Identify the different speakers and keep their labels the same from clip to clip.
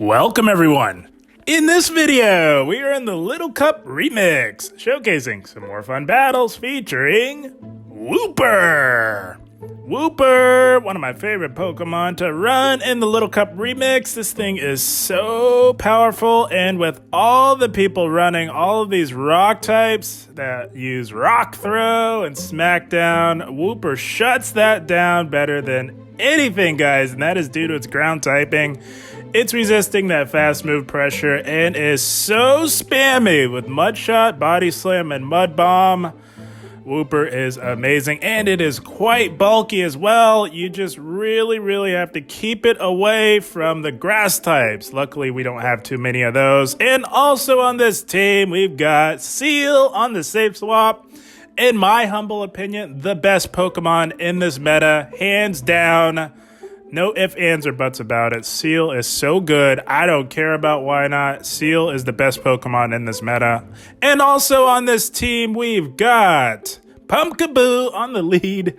Speaker 1: Welcome everyone! In this video, we are in the Little Cup Remix, showcasing some more fun battles featuring Wooper! Wooper, one of my favorite Pokemon to run in the Little Cup Remix. This thing is so powerful, and with all the people running all of these rock types that use Rock Throw and Smackdown, Wooper shuts that down better than anything, guys, and that is due to its ground typing. It's resisting that fast move pressure and is so spammy with Mud Shot, Body Slam, and Mud Bomb. Wooper is amazing, and it is quite bulky as well. You just really have to keep it away from the grass types. Luckily, we don't have too many of those. And also on this team, we've got Seel on the safe swap. In my humble opinion, the best Pokemon in this meta, hands down. No ifs, ands, or buts about it. Seel is so good. I don't care about why not. Seel is the best Pokemon in this meta. And also on this team, we've got Pumpkaboo on the lead.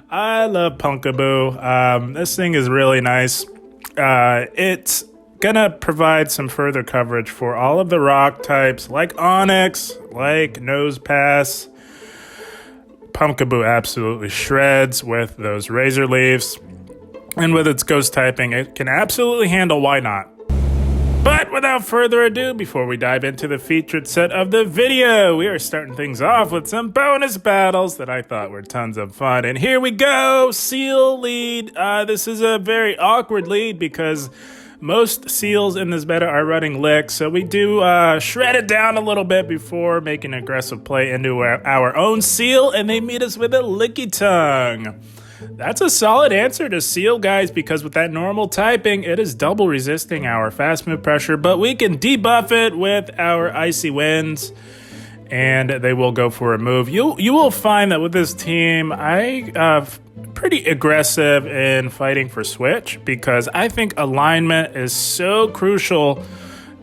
Speaker 1: I love Pumpkaboo. This thing is really nice. It's gonna provide some further coverage for all of the rock types like Onyx, like Nosepass. Pumpkaboo absolutely shreds with those Razor Leaves. And with its ghost typing, it can absolutely handle why not. But without further ado, before we dive into the featured set of the video, we are starting things off with some bonus battles that I thought were tons of fun. And here we go, Seel lead. This is a very awkward lead because most Seals in this meta are running Lick, so we do shred it down a little bit before making an aggressive play into our own Seel, and they meet us with a Licky Tongue. That's a solid answer to Seel, guys, because with that normal typing, it is double resisting our fast move pressure, but we can debuff it with our Icy Winds, and they will go for a move. You will find that with this team, I pretty aggressive in fighting for switch, because I think alignment is so crucial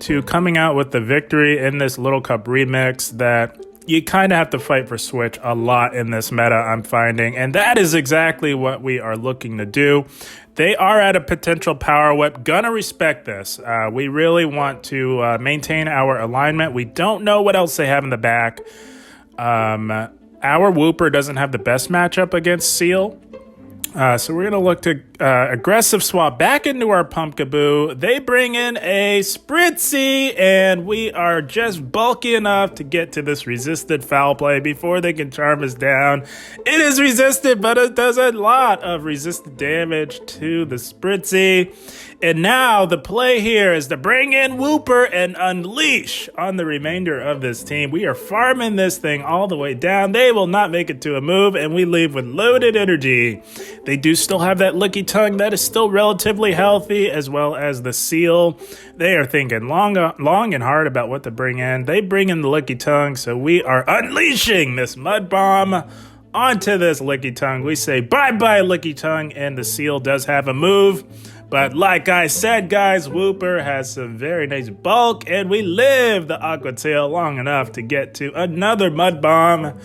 Speaker 1: to coming out with the victory in this Little Cup Remix that you kind of have to fight for switch a lot in this meta, I'm finding, and that is exactly what we are looking to do. They are at a potential power whip. Gonna respect this. We really want to maintain our alignment. We don't know what else they have in the back. Our Wooper doesn't have the best matchup against Seel. So we're going to look to aggressive swap back into our Pumpkaboo. They bring in a Spritzy, and we are just bulky enough to get to this resisted foul play before they can charm us down. It is resisted, but it does a lot of resisted damage to the Spritzy. And now the play here is to bring in Wooper and unleash on the remainder of this team. We are farming this thing all the way down. They will not make it to a move, and we leave with loaded energy. They do still have that Licky Tongue that is still relatively healthy, as well as the Seel. They are thinking long and hard about what to bring in. They bring in the Licky Tongue, so we are unleashing this Mud Bomb onto this Licky Tongue. We say bye-bye, Licky Tongue, and the Seel does have a move. But like I said, guys, Wooper has some very nice bulk, and we live the Aqua Tail long enough to get to another Mud Bomb.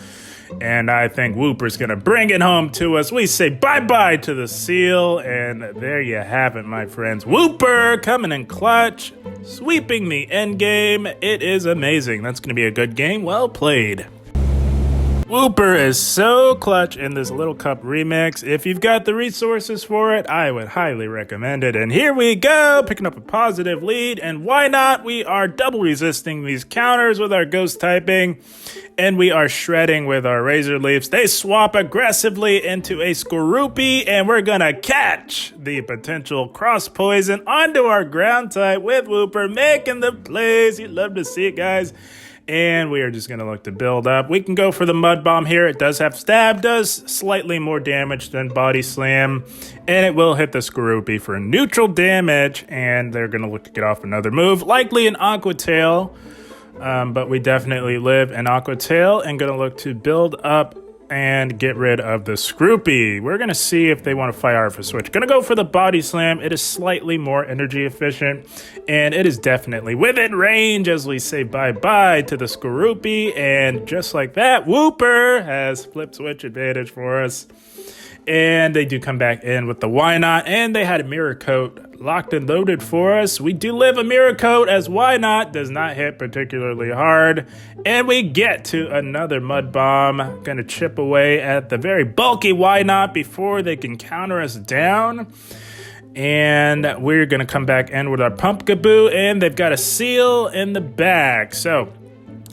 Speaker 1: And I think Wooper's going to bring it home to us. We say bye-bye to the Seel, and there you have it, my friends. Wooper coming in clutch, sweeping the end game. It is amazing. That's going to be a good game. Well played. Wooper is so clutch in this Little Cup Remix. If you've got the resources for it, I would highly recommend it. And here we go, picking up a positive lead. And why not? We are double resisting these counters with our ghost typing. And we are shredding with our Razor Leaves. They swap aggressively into a Skorupi, and we're gonna catch the potential cross poison onto our ground type with Wooper, making the plays. You'd love to see it, guys. And we are just going to look to build up. We can go for the Mud Bomb here. It does have stab, does slightly more damage than Body Slam. And it will hit the Skorupi for neutral damage. And they're going to look to get off another move. Likely an Aqua Tail. But we definitely live an Aqua Tail. And going to look to build up and get rid of the Skorupi. We're going to see if they want to fire for switch. Going to go for the Body Slam. It is slightly more energy efficient, and it is definitely within range as we say bye-bye to the Skorupi. And just like that, Wooper has flip switch advantage for us. And they do come back in with the Why Not, and they had a Mirror Coat locked and loaded for us. We do live a Mirror Coat, as Why Not does not hit particularly hard. And we get to another Mud Bomb. Gonna chip away at the very bulky Why Not before they can counter us down. And we're gonna come back in with our Pumpkaboo, and they've got a Seel in the back. So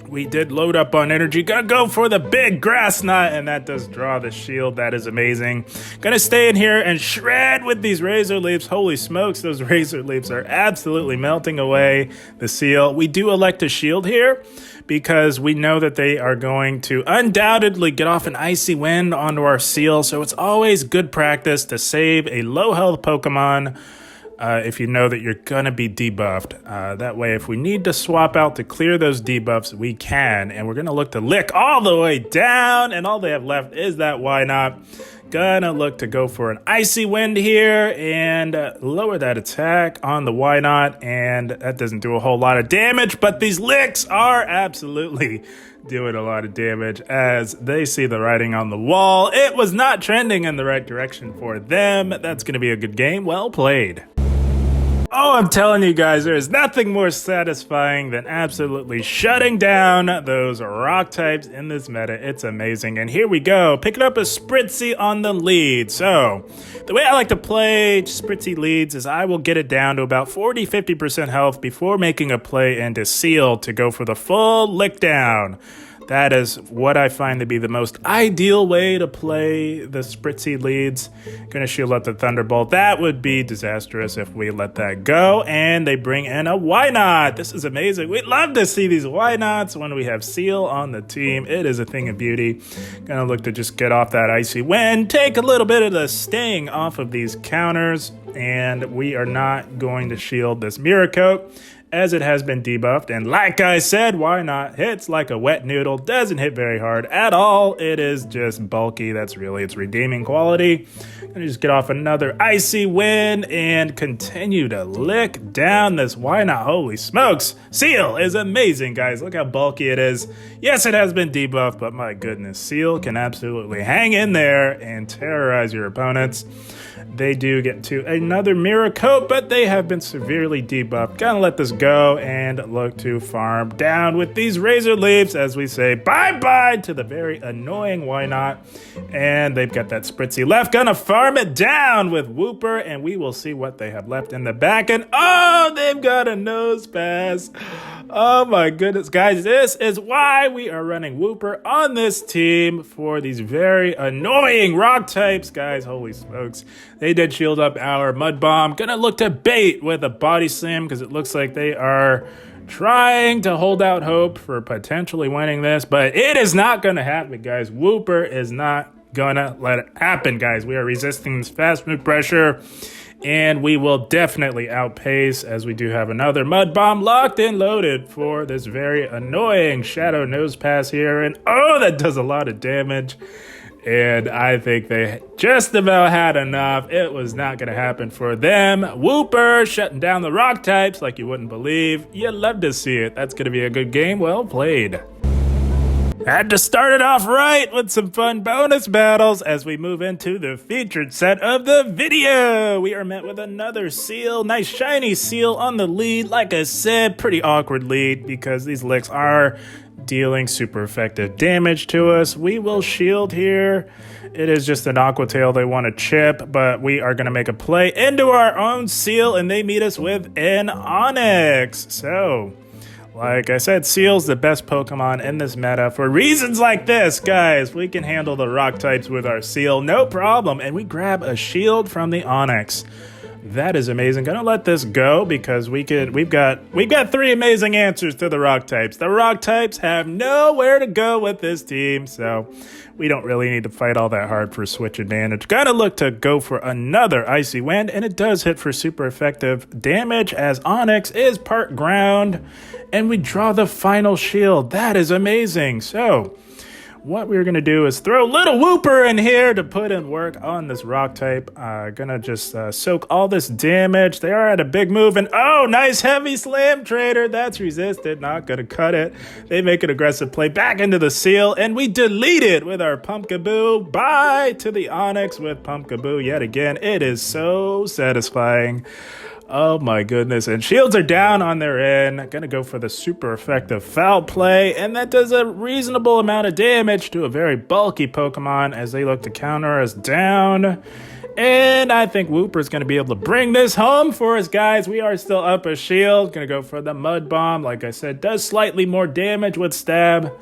Speaker 1: we did load up on energy. Gonna go for the big Grass Knot, and that does draw the shield. That is amazing. Gonna stay in here and shred with these Razor Leaps. Holy smokes, those Razor Leaps are absolutely melting away the Seel. We do elect to shield here because we know that they are going to undoubtedly get off an Icy Wind onto our Seel. So it's always good practice to save a low health Pokemon if you know that you're going to be debuffed. That way, if we need to swap out to clear those debuffs, we can. And we're going to look to lick all the way down. And all they have left is that Why Not. Gonna look to go for an Icy Wind here and lower that attack on the Why Not. And that doesn't do a whole lot of damage, but these licks are absolutely doing a lot of damage as they see the writing on the wall. It was not trending in the right direction for them. That's going to be a good game. Well played. Oh, I'm telling you guys, there is nothing more satisfying than absolutely shutting down those rock types in this meta. It's amazing. And here we go, picking up a Spritzy on the lead. So the way I like to play Spritzy leads is I will get it down to about 40-50% health before making a play into Seel to go for the full lick down. That is what I find to be the most ideal way to play the Spritzy leads. Gonna shield up the Thunderbolt. That would be disastrous if we let that go. And they bring in a Why Not. This is amazing. We'd love to see these Why Nots when we have Seel on the team. It is a thing of beauty. Gonna look to just get off that Icy Wind, take a little bit of the sting off of these counters, and we are not going to shield this Mirror Coat, as it has been debuffed. And like I said, Why Not hits like a wet noodle, doesn't hit very hard at all. It is just bulky. That's really its redeeming quality. Gonna just get off another Icy Wind and continue to lick down this Why Not. Holy smokes, Seel is amazing, guys. Look how bulky it is. Yes, it has been debuffed, but my goodness, Seel can absolutely hang in there and terrorize your opponents. They do get to another Mirror Coat, but they have been severely debuffed. Gonna let this go and look to farm down with these Razor Leaps as we say bye-bye to the very annoying Why Not. And they've got that Spritzy left. Gonna farm it down with Wooper, and we will see what they have left in the back. And oh, they've got a Nose Pass. Oh my goodness, guys, this is why we are running Wooper on this team for these very annoying rock types, guys. Holy smokes. They did shield up our Mud Bomb. Gonna look to bait with a Body Slam because it looks like they are trying to hold out hope for potentially winning this, but it is not gonna happen, guys. Wooper is not gonna let it happen, guys. We are resisting this fast move pressure, and we will definitely outpace as we do have another Mud Bomb locked and loaded for this very annoying Shadow Nose Pass here. And oh, that does a lot of damage. And I think they just about had enough. It was not going to happen for them. Wooper shutting down the rock types like you wouldn't believe. You love to see it. That's going to be a good game. Well played. Had to start it off right with some fun bonus battles as we move into the featured set of the video. We are met with another Seel, nice shiny Seel on the lead. Like I said, pretty awkward lead because these licks are dealing super effective damage to us. We will shield here. It is just an Aqua Tail they want to chip, but we are going to make a play into our own Seel, and they meet us with an Onyx. So like I said, Seel's the best Pokemon in this meta for reasons like this, guys. We can handle the rock types with our Seel, no problem. And we grab a shield from the Onyx. That is amazing. Gonna let this go because we've got three amazing answers to the rock types. The rock types have nowhere to go with this team, so we don't really need to fight all that hard for switch advantage. Gotta look to go for another Icy Wind, and it does hit for super effective damage as Onyx is part ground, and we draw the final shield. That is amazing. So what we're going to do is throw little Wooper in here to put in work on this rock type. Gonna just soak all this damage. They are at a big move, and oh, nice heavy slam trader. That's resisted, not gonna cut it. They make an aggressive play back into the Seel, and we delete it with our Pumpkaboo. Bye to the Onyx with Pumpkaboo yet again. It is so satisfying. Oh my goodness, and shields are down on their end. Gonna go for the super effective foul play, and that does a reasonable amount of damage to a very bulky Pokemon as they look to counter us down. And I think Wooper's gonna be able to bring this home for us, guys. We are still up a shield. Gonna go for the Mud Bomb. Like I said, does slightly more damage with stab.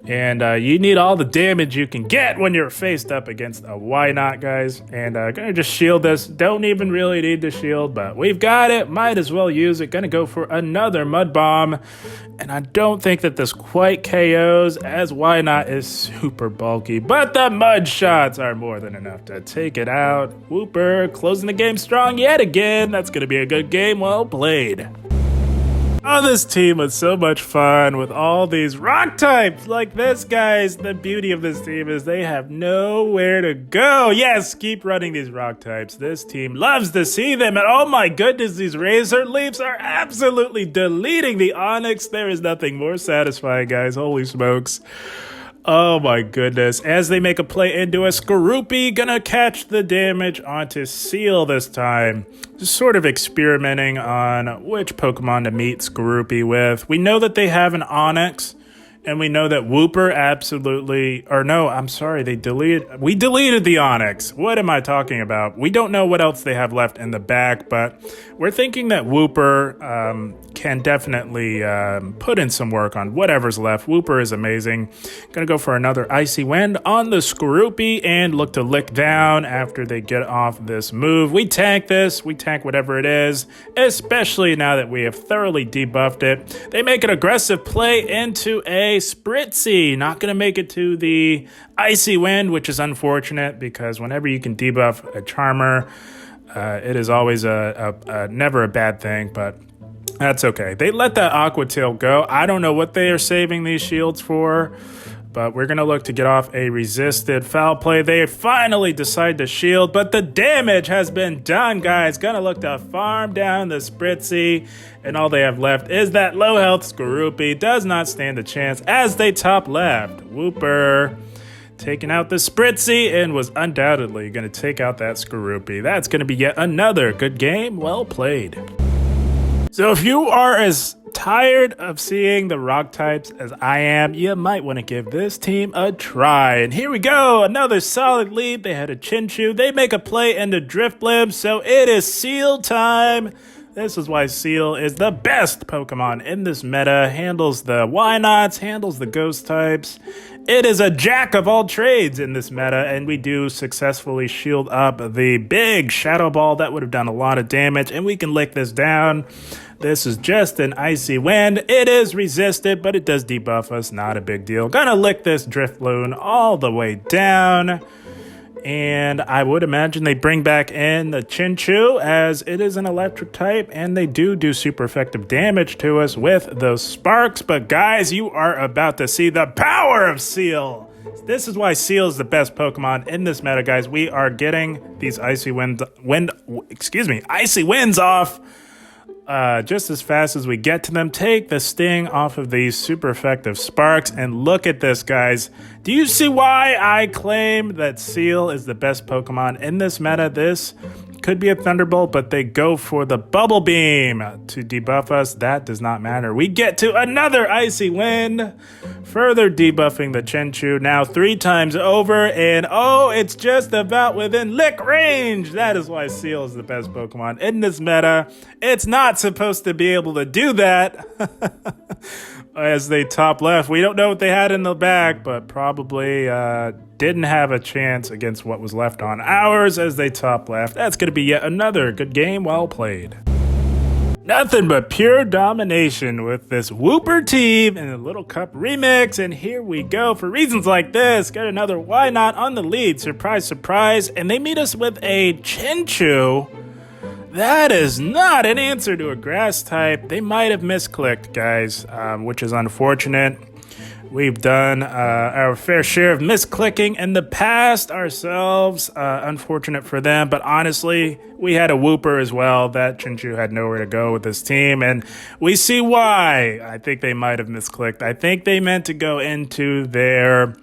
Speaker 1: And you need all the damage you can get when you're faced up against a why not, guys. And gonna just shield this. Don't even really need the shield, but we've got it. Might as well use it. Gonna go for another Mud Bomb. And I don't think that this quite KOs, as why not is super bulky. But the Mud Shots are more than enough to take it out. Wooper closing the game strong yet again. That's gonna be a good game. Well played. Oh, this team was so much fun with all these rock types like this, guys. The beauty of this team is they have nowhere to go. Yes, keep running these rock types. This team loves to see them. And oh my goodness, these Razor Leaps are absolutely deleting the Onyx. There is nothing more satisfying, guys. Holy smokes. Oh my goodness. As they make a play into a Skorupi, gonna catch the damage onto Seel this time. Just sort of experimenting on which Pokemon to meet Skorupi with. We know that they have an Onyx, and we know that Wooper absolutely, or no, I'm sorry, we deleted the Onyx. What am I talking about? We don't know what else they have left in the back, but we're thinking that Wooper can definitely put in some work on whatever's left. Wooper is amazing. Gonna go for another Icy Wind on the Skorupi and look to lick down after they get off this move. We tank this, we tank whatever it is, especially now that we have thoroughly debuffed it. They make an aggressive play into a Spritzy. Not gonna make it to the Icy Wind, which is unfortunate because whenever you can debuff a Charmer, it is always never a bad thing, but that's okay. They let that Aqua Tail go. I don't know what they are saving these shields for, but we're going to look to get off a resisted foul play. They finally decide to shield, but the damage has been done, guys. Going to look to farm down the Spritzy, and all they have left is that low health Skorupi. Does not stand a chance as they top left. Wooper taking out the Spritzy and was undoubtedly going to take out that Skorupi. That's going to be yet another good game. Well played. So if you are as tired of seeing the rock types as I am, you might want to give this team a try. And here we go, another solid lead. They had a Chinchou. They make a play into Drifblim, so it is Seel time. This is why Seel is the best Pokemon in this meta. Handles the why-nots, handles the ghost types. It is a jack of all trades in this meta, and we do successfully shield up the big Shadow Ball. That would have done a lot of damage, and we can lick this down. This is just an Icy Wind. It is resisted, but it does debuff us. Not a big deal. Gonna lick this Drifloon all the way down. And I would imagine they bring back in the Chinchou as it is an electric type, and they do super effective damage to us with those sparks. But guys, you are about to see the power of Seel. This is why Seel is the best Pokemon in this meta, guys. We are getting these Icy Winds off just as fast as we get to them. Take the sting off of these super effective sparks, and look at this, guys. Do you see why I claim that Seel is the best Pokemon in this meta? This could be a Thunderbolt, but they go for the Bubble Beam to debuff us. That does not matter. We get to another Icy Wind, further debuffing the Chinchou now 3 times over, and oh, it's just about within lick range. That is why Seel is the best Pokemon in this meta. It's not supposed to be able to do that. As they top left, we don't know what they had in the back, but probably didn't have a chance against what was left on ours as they top left. That's going to be yet another good game. Well played. Nothing but pure domination with this Wooper team in the Little Cup remix. And here we go. For reasons like this, got another why not on the lead. Surprise, surprise. And they meet us with a Chinchou. That is not an answer to a grass type. They might have misclicked, guys, which is unfortunate. We've done our fair share of misclicking in the past ourselves. Unfortunate for them, but honestly, we had a Wooper as well. That Chinchu had nowhere to go with this team, and we see why. I think they might have misclicked. I think they meant to go into their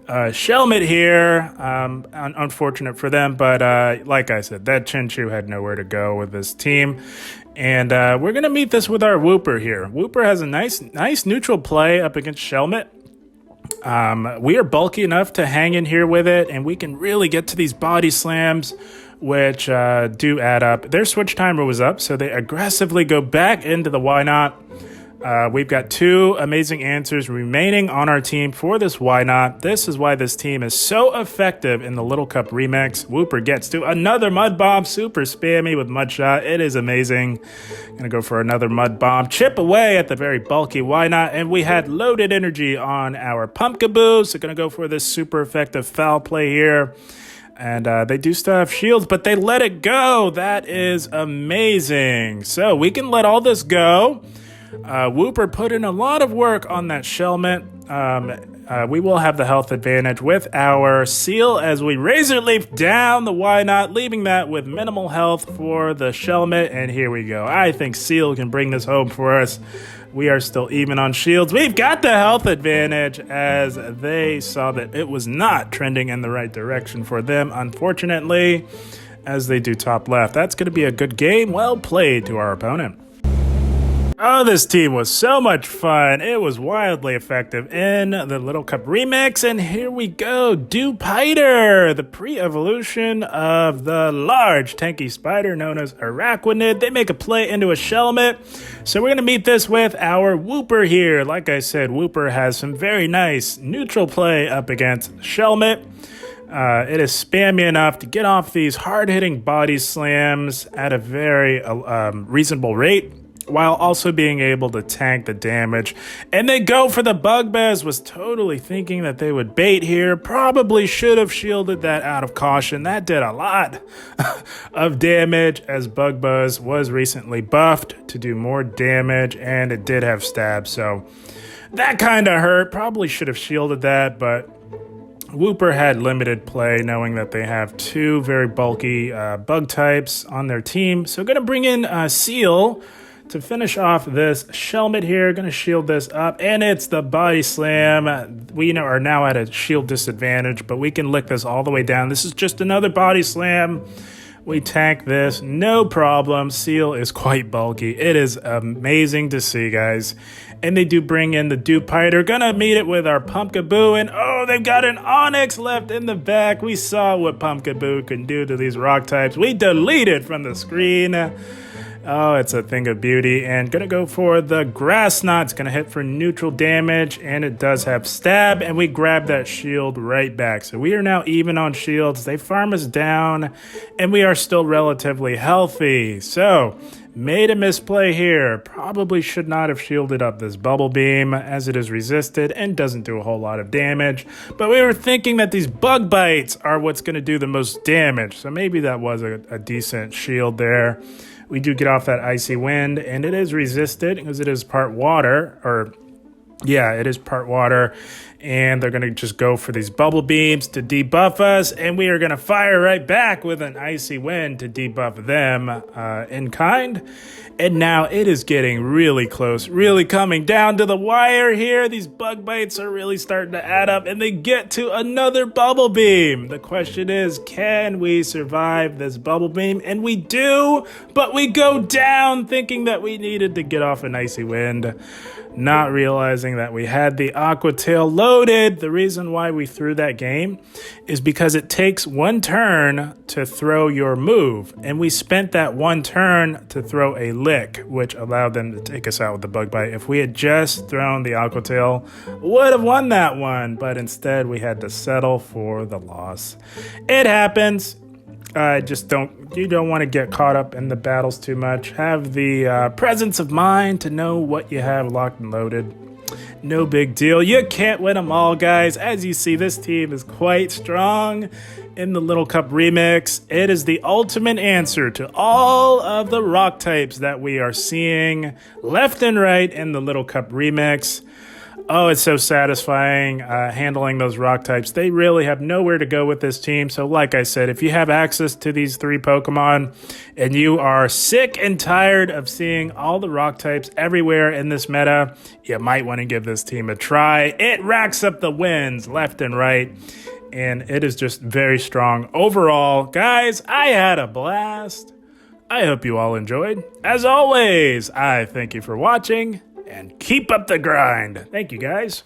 Speaker 1: Shelmet here. Unfortunate for them, but like I said, that Chinchu had nowhere to go with this team. And we're going to meet this with our Wooper here. Wooper has a nice neutral play up against Shelmet. We are bulky enough to hang in here with it, and we can really get to these body slams, which do add up. Their switch timer was up, so they aggressively go back into the why not. We've got 2 amazing answers remaining on our team for this why not. This is why this team is so effective in the Little Cup remix. Wooper gets to another Mud Bomb, super spammy with Mud Shot. It is amazing. Gonna go for another Mud Bomb, chip away at the very bulky why not, and we had loaded energy on our Pumpkaboo, so gonna go for this super effective foul play here. And they do still have shields, but they let it go. That is amazing. So we can let all this go. Wooper put in a lot of work on that Shelmet. We will have the health advantage with our Seel as we razor leaf down the why not, leaving that with minimal health for the Shelmet. And here we go. I think Seel can bring this home for us. We are still even on shields. We've got the health advantage as they saw that it was not trending in the right direction for them, unfortunately, as they do top left. That's going to be a good game. Well played to our opponent. Oh, this team was so much fun. It was wildly effective in the Little Cup remix. And here we go. Dupiter, the pre-evolution of the large tanky spider known as Araquanid. They make a play into a Shelmet. So we're going to meet this with our Wooper here. Like I said, Wooper has some very nice neutral play up against Shelmet. It is spammy enough to get off these hard-hitting body slams at a very reasonable rate, while also being able to tank the damage. And they go for the Bug Buzz. Was totally thinking that they would bait here. Probably should have shielded that out of caution. That did a lot of damage, as Bug Buzz was recently buffed to do more damage, and it did have stab, so that kind of hurt. Probably should have shielded that, but Wooper had limited play, knowing that they have 2 very bulky bug types on their team. So going to bring in Seel to finish off this Shelmet here. Going to shield this up, and it's the body slam. We are now at a shield disadvantage, but we can lick this all the way down. This is just another body slam. We tank this, no problem. Seel is quite bulky. It is amazing to see, guys. And they do bring in the Dupiter. Gonna meet it with our Pumpkaboo, and oh, they've got an Onyx left in the back. We saw what Pumpkaboo can do to these rock types. We deleted from the screen. Oh, it's a thing of beauty. And gonna go for the Grass Knot. It's gonna hit for neutral damage, and it does have stab, and we grab that shield right back. So we are now even on shields. They farm us down, and we are still relatively healthy. So made a misplay here. Probably should not have shielded up this Bubble Beam, as it is resisted and doesn't do a whole lot of damage. But we were thinking that these Bug Bites are what's gonna do the most damage. So maybe that was a decent shield there. We do get off that Icy Wind, and it is resisted because it is part water, it is part water, and they're going to just go for these Bubble Beams to debuff us, and we are going to fire right back with an Icy Wind to debuff them in kind. And now it is getting really close, really coming down to the wire here. These Bug Bites are really starting to add up, and they get to another Bubble Beam. The question is, can we survive this Bubble Beam? And we do, but we go down thinking that we needed to get off an Icy Wind, not realizing that we had the Aqua Tail loaded. The reason why we threw that game is because it takes 1 turn to throw your move, and we spent that 1 turn to throw a lick, which allowed them to take us out with the Bug Bite. If we had just thrown the Aqua Tail, would have won that one, but instead we had to settle for the loss. It happens. You don't want to get caught up in the battles too much. Have the presence of mind to know what you have locked and loaded. No big deal. You can't win them all, guys. As you see, this team is quite strong in the Little Cup remix. It is the ultimate answer to all of the rock types that we are seeing left and right in the Little Cup remix. Oh, it's so satisfying handling those rock types. They really have nowhere to go with this team. So like I said, if you have access to these 3 Pokemon and you are sick and tired of seeing all the rock types everywhere in this meta, you might want to give this team a try. It racks up the wins left and right, and it is just very strong overall. Guys, I had a blast. I hope you all enjoyed. As always, I thank you for watching. And keep up the grind. Thank you, guys.